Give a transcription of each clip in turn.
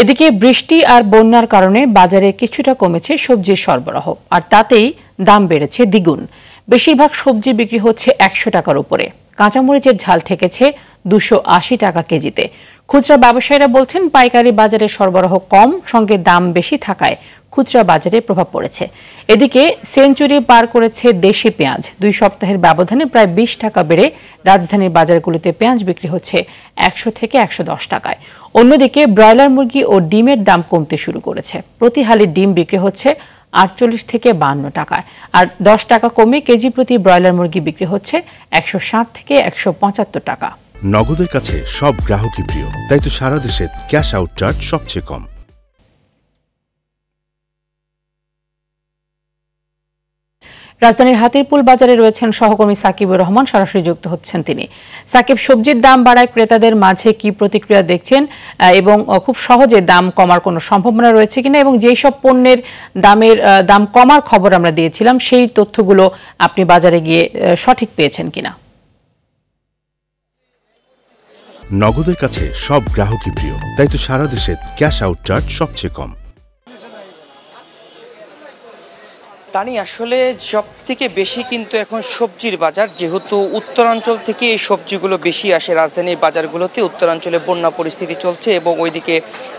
এদিকে বৃষ্টি আর বন্যার কারণে বাজারে কিছুটা কমেছে সবজির সরবরাহ, আর তাতেই দাম বেড়েছে দ্বিগুণ। বেশিরভাগ সবজি বিক্রি হচ্ছে ১০০ টাকার উপরে। কাঁচামরিচের ঝাল ঠেকেছে ২৮০ টাকা কেজিতে। খুচরা ব্যবসায়ীরা বলছেন পাইকারি বাজারে সরবরাহ কম, সঙ্গে দাম বেশি থাকায় খুচরা বাজারে প্রভাব পড়েছে। এদিকে সেঞ্চুরি পার করেছে দেশি পেঁয়াজ। ২ সপ্তাহের ব্যবধানে প্রায় ২০ টাকা বেড়ে রাজধানীর বাজারগুলিতে পেঁয়াজ বিক্রি হচ্ছে ১০০ থেকে ১১০ টাকায়। অন্যদিকে ব্রয়লার মুরগি ও ডিমের দাম কমতে শুরু করেছে। প্রতি হালি ডিম বিক্রি হচ্ছে ৪৮ থেকে ৫২ টাকায়, আর ১০ টাকা কমে কেজি প্রতি ব্রয়লার মুরগি বিক্রি হচ্ছে ১৬০ থেকে ১৭৫ টাকা। নগদের কাছে সব গ্রাহকই প্রিয়, তাই তো সারা দেশে ক্যাশ আউট চার্জ সবচেয়ে কম। রাজধানীর হাতিরপুল বাজারে রয়েছেন সহকর্মী সাকিবুর রহমান, সরাসরি যুক্ত হচ্ছেন তিনি। সাকিব, সবজির দাম বাড়ায় ক্রেতাদের মাঝে কি প্রতিক্রিয়া দেখছেন এবং খুব সহজে দাম কমার কোনো সম্ভাবনা রয়েছে কিনা, এবং যেই সব পণ্যের দাম কমার খবর আমরা দিয়েছিলাম সেই তথ্যগুলো আপনি বাজারে গিয়ে সঠিক পেয়েছেন কিনা? নগদের কাছে সব গ্রাহকই প্রিয়, তাই তো সারা দেশে ক্যাশ আউট চার্জ সবচেয়ে কম। তানি আসলে সব থেকে বেশি কিন্তু এখন সবজির বাজার, যেহেতু উত্তরাঞ্চল থেকে এই সবজিগুলো বেশি আসে রাজধানীর বাজারগুলোতে। উত্তরাঞ্চলে বন্যা পরিস্থিতি চলছে এবং ওইদিকে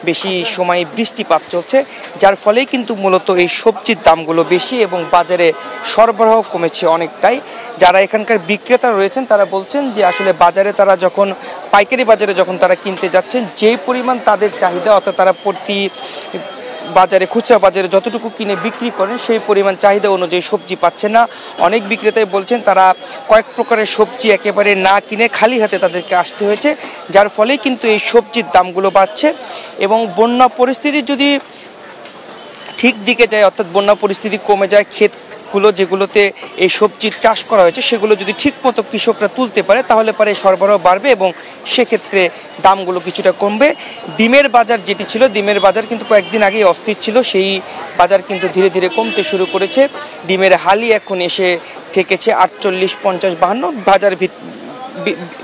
বেশি সময় বৃষ্টিপাত চলছে, যার ফলে কিন্তু মূলত এই সবজির দামগুলো বেশি এবং বাজারে সরবরাহ কমেছে অনেকটাই। যারা এখানকার বিক্রেতা রয়েছেন তারা বলছেন যে আসলে বাজারে তারা যখন পাইকারি বাজারে যখন তারা কিনতে যাচ্ছেন, যেই পরিমাণ তাদের চাহিদা, অর্থাৎ তারা প্রতি বাজারে খুচরা বাজারে যতটুকু কিনে বিক্রি করেন সেই পরিমাণ চাহিদা অনুযায়ী সবজি পাচ্ছে না। অনেক বিক্রেতাই বলছেন তারা কয়েক প্রকারের সবজি একেবারে না কিনে খালি হাতে তাদেরকে আসতে হয়েছে, যার ফলে কিন্তু এই সবজির দামগুলো বাড়ছে। এবং বন্যা পরিস্থিতি যদি ঠিক দিকে যায়, অর্থাৎ বন্যা পরিস্থিতি কমে যায়, ক্ষেতগুলো যেগুলোতে এই সবজির চাষ করা হয়েছে সেগুলো যদি ঠিক মতো কৃষকরা তুলতে পারে, তাহলে পরে সরবরাহ বাড়বে এবং সেক্ষেত্রে দামগুলো কিছুটা কমবে। ডিমের বাজার যেটি ছিল, ডিমের বাজার কিন্তু কয়েকদিন আগেই অস্থির ছিল, সেই বাজার কিন্তু ধীরে ধীরে কমতে শুরু করেছে। ডিমের হালি এখন এসে ঠেকেছে ৪৮, ৫০, ৫২ বাজার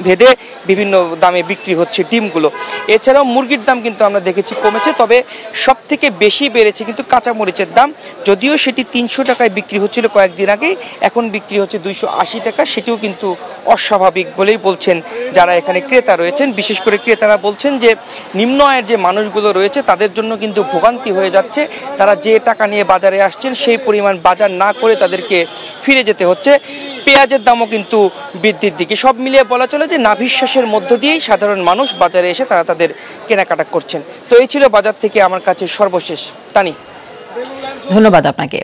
ভেদে বিভিন্ন দামে বিক্রি হচ্ছে ডিমগুলো। এছাড়াও মুরগির দাম কিন্তু আমরা দেখেছি কমেছে, তবে সব থেকে বেশি বেড়েছে কিন্তু কাঁচামরিচের দাম। যদিও সেটি ৩০০ টাকায় বিক্রি হচ্ছিল কয়েকদিন আগেই, এখন বিক্রি হচ্ছে ২৮০ টাকা। সেটিও কিন্তু অস্বাভাবিক বলেই বলছেন যারা এখানে ক্রেতা রয়েছেন। বিশেষ করে ক্রেতারা বলছেন যে নিম্ন আয়ের যে মানুষগুলো রয়েছে তাদের জন্য কিন্তু ভোগান্তি হয়ে যাচ্ছে। তারা যে টাকা নিয়ে বাজারে আসছেন সেই পরিমাণ বাজার না করে তাদেরকে ফিরে যেতে হচ্ছে। পেঁয়াজের দামও কিন্তু বৃদ্ধির দিকে। সব মিলিয়ে বলা চলে যে নাভিশ্বাসের মধ্য দিয়েই সাধারণ মানুষ বাজারে এসে তারা তাদের কেনাকাটা করছেন। তো এই ছিল বাজার থেকে আমার কাছে সর্বশেষ। তানি, ধন্যবাদ আপনাকে।